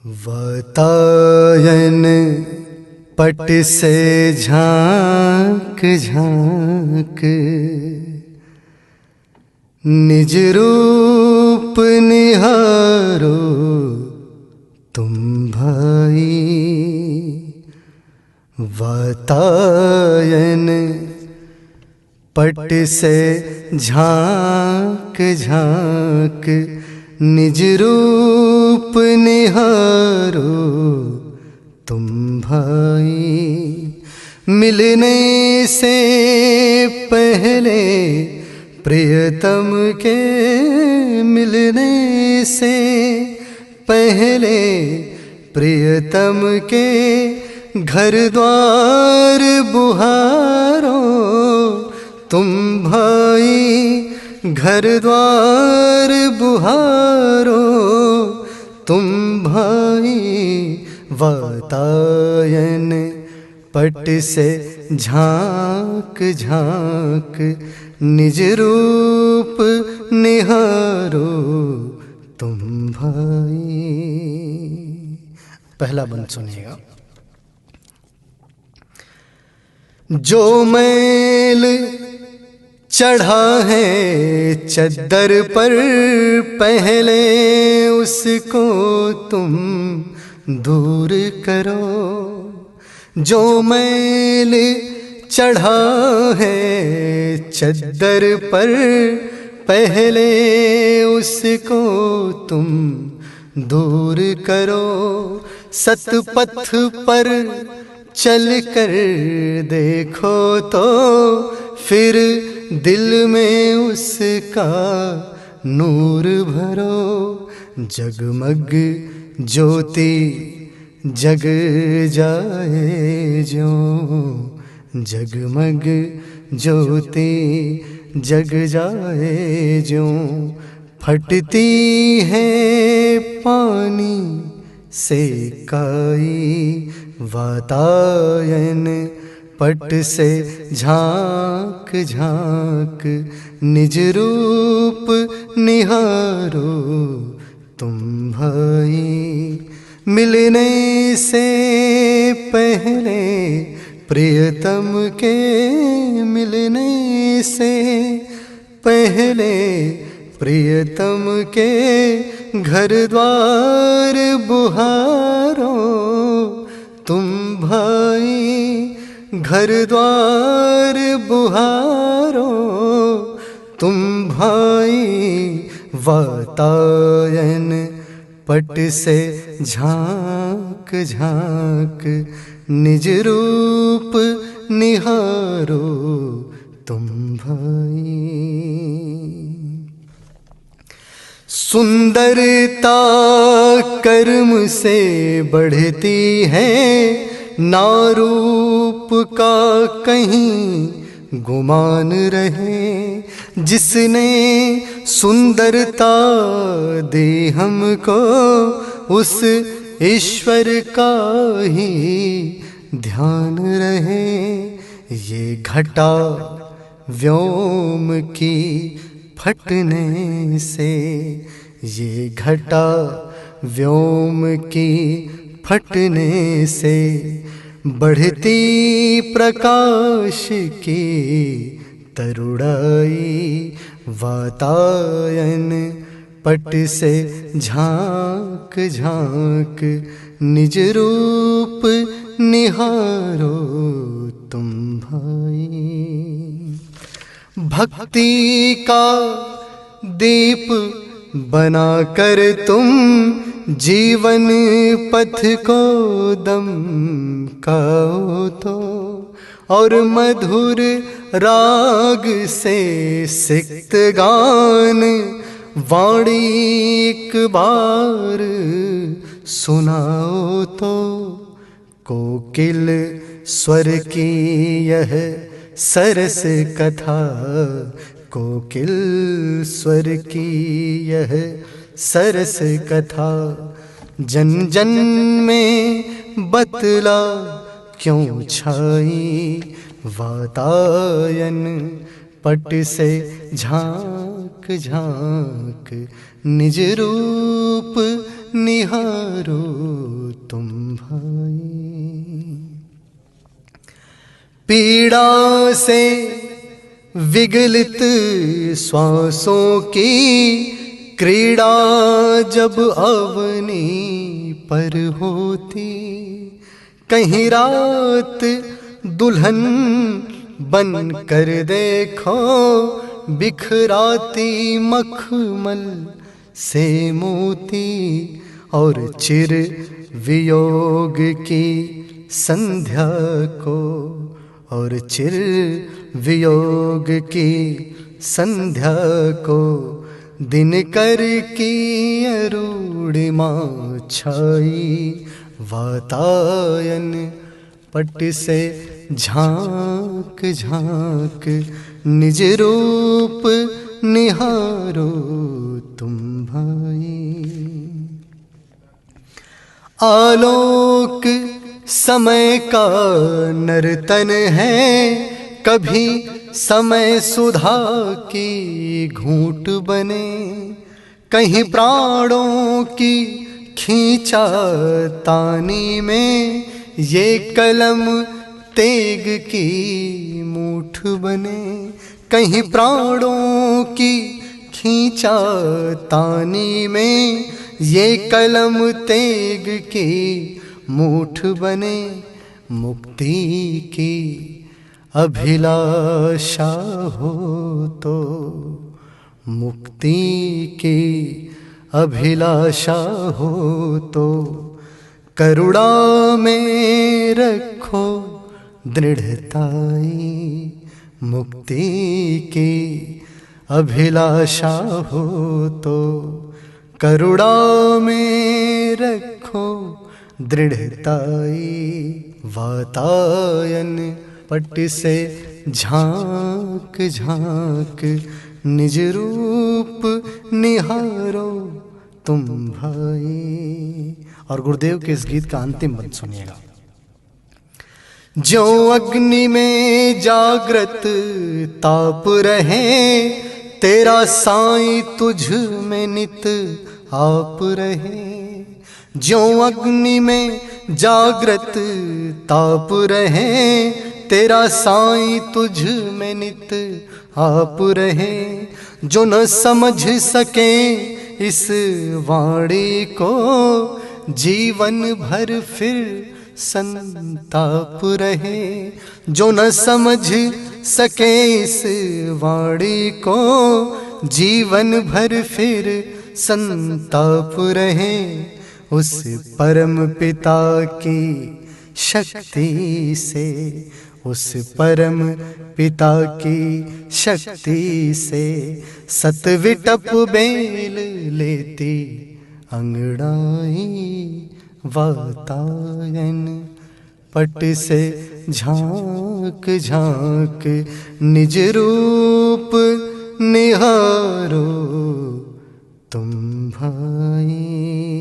वातायन पट से झांक झांक निज रूप निहारो तुम भाई। वातायन पट से झांक झांक निज रूप निहारो तुम भाई। मिलने से पहले प्रियतम के, मिलने से पहले प्रियतम के घर द्वार बुहारो तुम भाई। घर द्वार बुहारो तुम भाई। वातायन पट से झांक झांक निज रूप निहारो तुम भाई। पहला बंद सुनिएगा। जो मैल चढ़ा है चद्दर पर पहले उसको तुम दूर करो। जो मैल चढ़ा है चद्दर पर पहले उसको तुम दूर करो। सतपथ पर चल कर देखो तो फिर दिल में उसका नूर भरो। जगमग ज्योति जग जाए जो, जगमग ज्योति जग जाए जो। फटती है पानी से काई। वातायन पट से झांक झांक निज रूप निहारो तुम भाई। मिलने से पहले प्रियतम के, मिलने से पहले प्रियतम के घर द्वार बुहारो तुम भाई। घर द्वार बुहारो तुम भाई। वातायन पट से झांक झांक निज रूप निहारो तुम भाई। सुंदरता कर्म से बढ़ती है, ना रूप का कहीं गुमान रहे। जिसने सुंदरता दी हमको उस ईश्वर का ही ध्यान रहे। ये घटा व्योम की फटने से, ये घटा व्योम की फटने से बढ़ती प्रकाश की तरुड़ाई। वातायन पट से झांक झांक निज रूप निहारो तुम भाई। भक्ति का दीप बनाकर तुम जीवन पथ को दमकाओ तो, और मधुर राग से सिक्त गान वाणी एक बार सुनाओ तो। कोकिल स्वर की यह सरस कथा, कोकिल स्वर की यह सरस कथा जन जन में बतला क्यों छाई। वातायन पट से झांक झांक निज रूप निहारो तुम भाई। पीड़ा से विगलित श्वासों की क्रीड़ा जब अवनी पर होती, कहीं रात दुल्हन बन कर देखो बिखराती मखमल से मोती, और चिर वियोग की संध्या को, और चिर वियोग की संध्या को दिनकर की अरूणिमा छाई। वातायन पट से झांक झांक निज रूप निहारो तुम भाई। आलोक समय का नर्तन है, कभी समय सुधा की घूंट बने, कहीं प्राणों की खींचा तानी में ये कलम तेग की मूठ बने, कहीं प्राणों की खींचा तानी में ये कलम तेग की मूठ बने। मुक्ति की अभिलाषा हो तो, मुक्ति की अभिलाषा हो तो, करुणा में रखो दृढ़ताई। मुक्ति की अभिलाषा हो तो, करुणा में रखो दृढ़ताई। वातायन पट से झांक झांक निज रूप निहारो तुम भाई। और गुरुदेव के इस गीत का अंतिम बंद सुनिएगा। जो अग्नि में जागृत ताप रहे, तेरा साईं तुझ में नित आप रहे। जो अग्नि में जागृत ताप रहे, तेरा साईं तुझ में नित आप रहे। जो न समझ सके इस वाणी को, जीवन भर फिर संताप रहे। जो न समझ सके इस वाणी को, जीवन भर फिर संताप रहे। उस परम पिता की शक्ति से, उस परम पिता की शक्ति से सतविटप बेल लेती अंगड़ाई। वातायन पट से झांक झांक निज रूप निहारो तुम भाई।